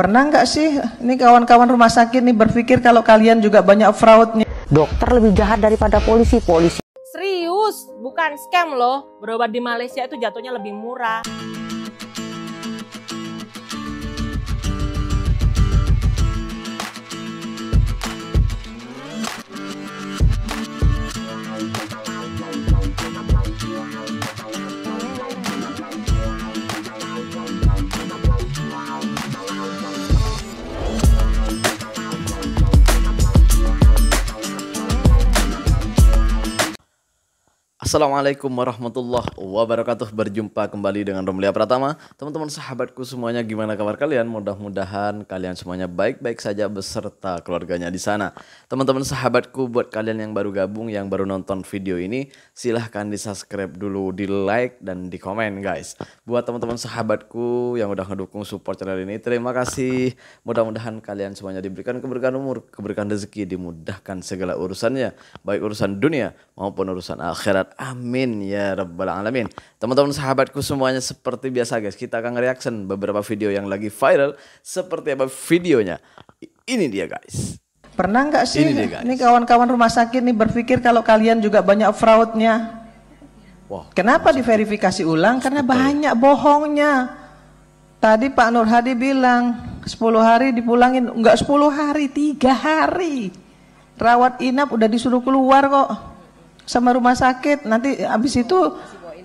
Pernah nggak sih ini kawan-kawan rumah sakit nih berpikir kalau kalian juga banyak fraudnya? Dokter lebih jahat daripada polisi. Serius, bukan scam loh. Berobat di Malaysia itu jatuhnya lebih murah. Assalamualaikum warahmatullahi wabarakatuh. Berjumpa kembali dengan Romlia Pratama. Teman-teman sahabatku semuanya, gimana kabar kalian? Mudah-mudahan kalian semuanya baik-baik saja beserta keluarganya di sana. Teman-teman sahabatku, buat kalian yang baru gabung, yang baru nonton video ini, silahkan di subscribe dulu, di like dan di komen guys. Buat teman-teman sahabatku yang udah ngedukung support channel ini, terima kasih. Mudah-mudahan kalian semuanya diberikan keberkahan umur, keberkahan rezeki, dimudahkan segala urusannya, baik urusan dunia maupun urusan akhirat. Amin ya rabbal alamin. Teman-teman sahabatku semuanya, seperti biasa guys, kita akan reaction beberapa video yang lagi viral. Seperti apa videonya? Ini dia guys. Pernah nggak sih Ini kawan-kawan rumah sakit nih berpikir kalau kalian juga banyak fraudnya? Wow. Kenapa diverifikasi ulang? Karena banyak bohongnya. Tadi Pak Nur Hadi bilang 10 hari dipulangin, enggak 10 hari, 3 hari. Rawat inap udah disuruh keluar kok sama rumah sakit. Nanti habis itu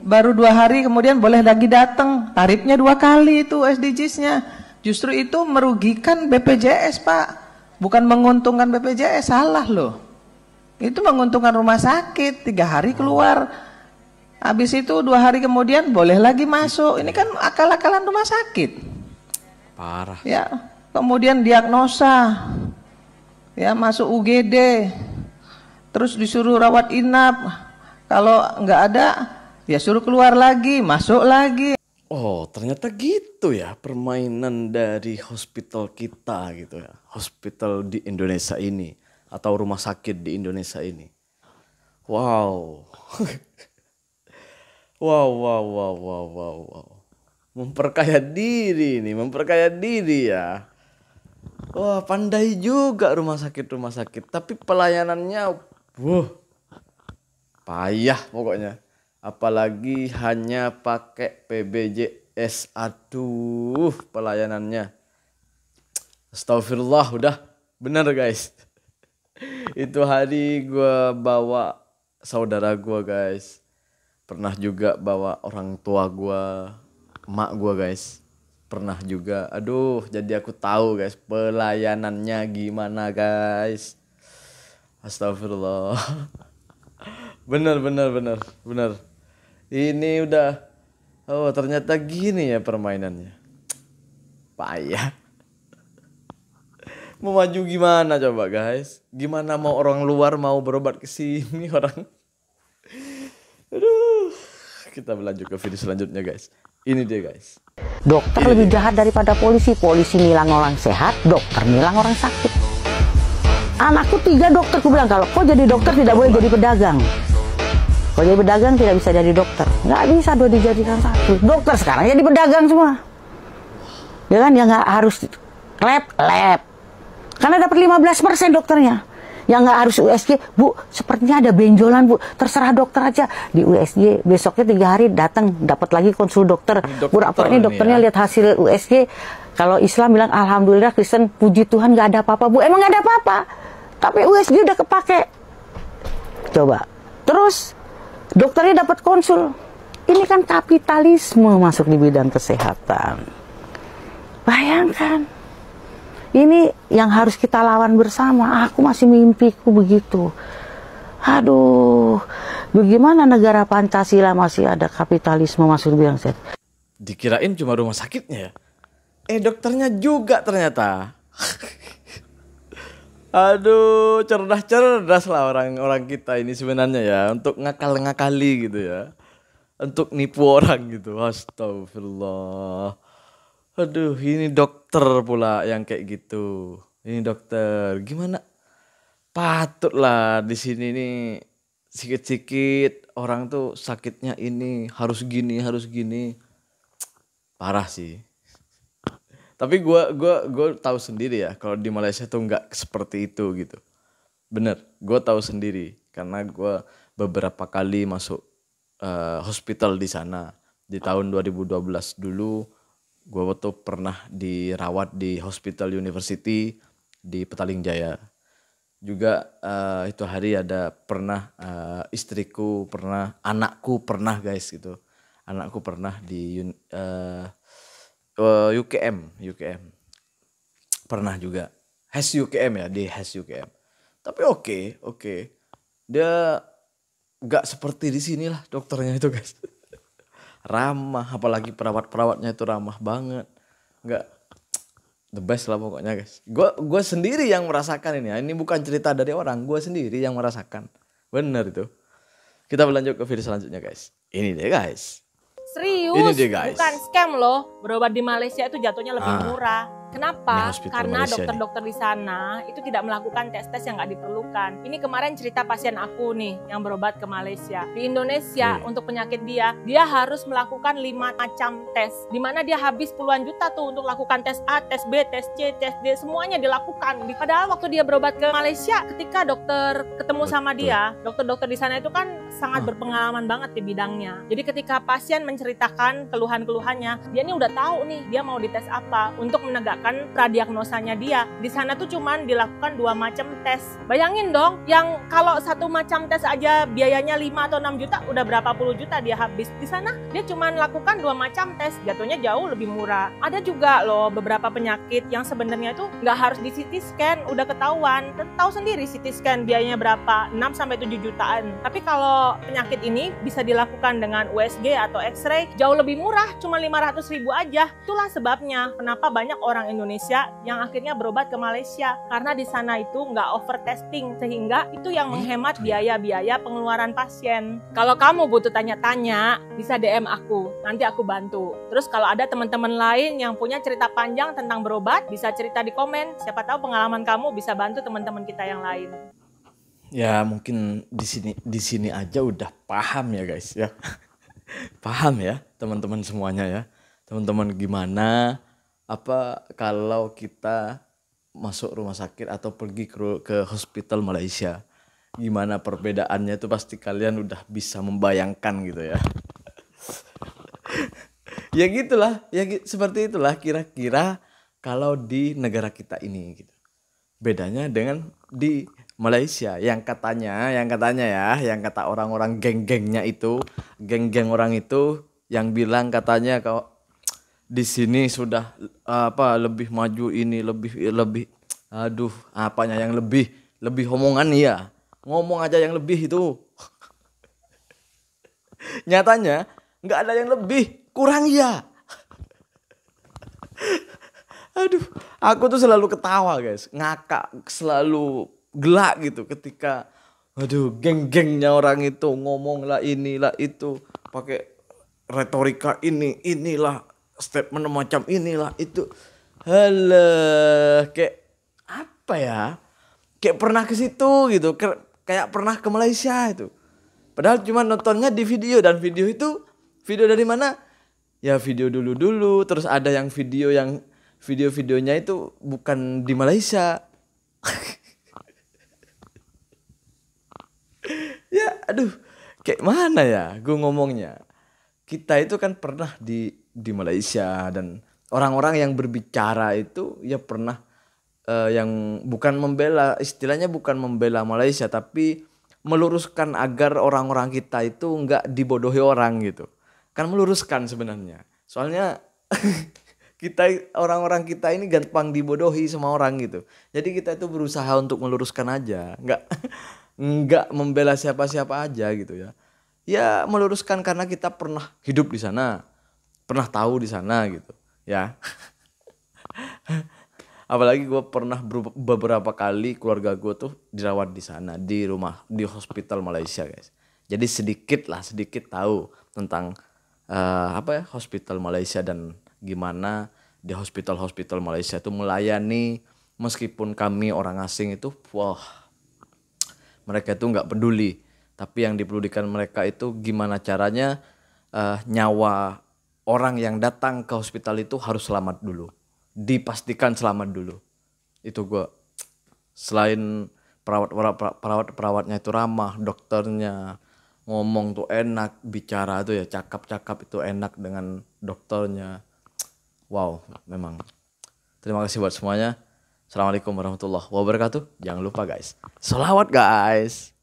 baru 2 hari kemudian boleh lagi datang. Tarifnya 2 kali itu SDGs-nya. Justru itu merugikan BPJS Pak, bukan menguntungkan BPJS. Salah loh. Itu menguntungkan rumah sakit, 3 hari keluar. Habis itu 2 hari kemudian boleh lagi masuk. Ini kan akal-akalan rumah sakit. Parah. Ya, kemudian diagnosa, ya masuk UGD, terus disuruh rawat inap. Kalau nggak ada, ya suruh keluar lagi, masuk lagi. Oh, ternyata gitu ya permainan dari hospital kita gitu ya. Hospital di Indonesia ini atau rumah sakit di Indonesia ini. Wow. Wow. Memperkaya diri nih, memperkaya diri ya. Wah, pandai juga rumah sakit. Tapi pelayanannya, payah pokoknya. Apalagi hanya pakai PBJS. Aduh, pelayanannya. Astagfirullah, udah bener guys. Itu hari gue bawa saudara gue guys. Pernah juga bawa orang tua gue, emak gue guys. Pernah juga, aduh, jadi aku tahu guys pelayanannya gimana guys. Astagfirullah. Bener. Ini udah, oh ternyata gini ya permainannya. Payah. Mau maju gimana coba guys? Gimana mau orang luar mau berobat ke sini orang? Aduh, kita berlanjut ke video selanjutnya guys. Ini dia guys. Dokter lebih jahat daripada polisi. Polisi nilang orang sehat, dokter nilang orang sakit. Anakku 3 dokter, aku bilang kalau kau jadi dokter tidak boleh jadi pedagang. Kalau jadi pedagang tidak bisa jadi dokter. Nggak bisa 2 dijadikan 1. Dokter sekarang jadi pedagang semua. Ya kan, ya nggak harus lab. Karena dapat 15% dokternya. Yang nggak harus USG, Bu, sepertinya ada benjolan Bu, terserah dokter aja. Di USG, besoknya 3 hari datang, dapat lagi konsul dokter. Pura-pura ini dokternya lihat hasil USG. Kalau Islam bilang, Alhamdulillah, Kristen, puji Tuhan nggak ada apa-apa Bu. Emang nggak ada apa-apa, tapi USG udah kepake. Coba, terus dokternya dapat konsul. Ini kan kapitalisme masuk di bidang kesehatan. Bayangkan. Ini yang harus kita lawan bersama. Aku masih mimpiku begitu. Aduh, bagaimana negara Pancasila masih ada kapitalisme masuk di bidang sehat? Dikirain cuma rumah sakitnya ya. Dokternya juga ternyata. Aduh, cerdas lah orang-orang kita ini sebenarnya ya. Untuk ngakali gitu ya. Untuk nipu orang gitu. Astagfirullah. Aduh, ini dokter pula yang kayak gitu. Ini dokter, gimana? Patutlah di sini nih sikit-sikit orang tuh sakitnya ini harus gini. Parah sih. Tapi gue tahu sendiri ya kalau di Malaysia tuh nggak seperti itu gitu. Bener, gue tahu sendiri karena gue beberapa kali masuk hospital di sana. Di tahun 2012 dulu gue tuh pernah dirawat di Hospital University di Petaling Jaya. Juga itu hari ada pernah istriku pernah, anakku pernah guys gitu. Anakku pernah di UKM. Pernah juga. HES UKM ya, di HES UKM. Tapi oke. Dia nggak seperti di sini lah dokternya itu guys. Ramah, apalagi perawat-perawatnya itu ramah banget. Nggak, the best lah pokoknya guys. Gue sendiri yang merasakan ini ya. Ini bukan cerita dari orang, gue sendiri yang merasakan. Bener itu. Kita berlanjut ke video selanjutnya guys. Ini deh guys. Serius, Ini dia, guys. bukan scam loh. Berobat di Malaysia itu jatuhnya lebih murah. Kenapa? Ini hospital Karena Malaysia dokter-dokter di sana itu tidak melakukan tes-tes yang nggak diperlukan. Ini kemarin cerita pasien aku nih yang berobat ke Malaysia. Di Indonesia untuk penyakit dia harus melakukan 5 macam tes. Dimana dia habis puluhan juta tuh untuk lakukan tes A, tes B, tes C, tes D, semuanya dilakukan. Padahal waktu dia berobat ke Malaysia, ketika dokter ketemu sama dia, dokter-dokter di sana itu kan sangat berpengalaman banget di bidangnya. Jadi ketika pasien menceritakan keluhan-keluhannya, dia ini udah tahu nih dia mau dites apa untuk menegakkan pradiagnosanya dia. Di sana tuh cuman dilakukan 2 macam tes. Bayangin dong, yang kalau 1 macam tes aja biayanya 5 atau 6 juta, udah berapa puluh juta dia habis. Di sana dia cuman lakukan 2 macam tes, jatuhnya jauh lebih murah. Ada juga loh beberapa penyakit yang sebenarnya itu nggak harus di CT scan, udah ketahuan. Tahu sendiri CT scan biayanya berapa, 6-7 jutaan. Tapi kalau penyakit ini bisa dilakukan dengan USG atau X-ray, jauh lebih murah, cuma 500.000 aja. Itulah sebabnya kenapa banyak orang Indonesia yang akhirnya berobat ke Malaysia, karena di sana itu nggak over testing, sehingga itu yang menghemat biaya-biaya pengeluaran pasien. Kalau kamu butuh tanya-tanya, bisa DM aku, nanti aku bantu. Terus kalau ada teman-teman lain yang punya cerita panjang tentang berobat, bisa cerita di komen. Siapa tahu pengalaman kamu bisa bantu teman-teman kita yang lain. Ya mungkin di sini aja udah paham ya guys ya. Paham ya teman-teman semuanya ya. Teman-teman gimana apa kalau kita masuk rumah sakit atau pergi ke hospital Malaysia, gimana perbedaannya itu pasti kalian udah bisa membayangkan gitu ya. Ya gitulah, seperti itulah kira-kira kalau di negara kita ini gitu. Bedanya dengan di Malaysia yang katanya yang kata orang-orang geng-gengnya itu, geng-geng orang itu yang bilang katanya kalau di sini sudah lebih maju ini lebih apanya yang lebih omongan ya. Ngomong aja yang lebih itu. Nyatanya nggak ada yang lebih, kurang ya. Aduh, aku tuh selalu ketawa guys, ngakak, selalu gelak gitu ketika geng-gengnya orang itu ngomong lah inilah itu, pakai retorika inilah, statement macam inilah itu. Halah, kayak apa ya? Kayak pernah ke situ gitu, kayak pernah ke Malaysia itu. Padahal cuma nontonnya di video, dan video itu video dari mana? Ya video dulu, terus ada yang videonya itu bukan di Malaysia. Ya aduh, kayak mana ya gue ngomongnya. Kita itu kan pernah di Malaysia, dan orang-orang yang berbicara itu ya pernah yang bukan membela, istilahnya bukan membela Malaysia, tapi meluruskan agar orang-orang kita itu nggak dibodohi orang gitu. Kan meluruskan sebenarnya. Soalnya orang-orang kita ini gampang dibodohi sama orang gitu. Jadi kita itu berusaha untuk meluruskan aja, nggak membela siapa-siapa aja gitu ya. Ya meluruskan karena kita pernah hidup di sana, pernah tahu di sana gitu ya. Apalagi gue pernah beberapa kali keluarga gue tuh dirawat di sana, di hospital Malaysia guys. Jadi sedikit tahu tentang hospital Malaysia dan gimana di hospital Malaysia itu melayani. Meskipun kami orang asing itu, mereka itu nggak peduli. Tapi yang dipedulikan mereka itu gimana caranya nyawa orang yang datang ke hospital itu harus selamat dulu. dipastikan selamat dulu. Itu gue, selain perawatnya itu ramah, dokternya ngomong tuh enak, bicara tuh ya cakap-cakap itu enak dengan dokternya. Wow, memang. Terima kasih buat semuanya. Assalamualaikum warahmatullahi wabarakatuh. Jangan lupa guys, sholawat guys.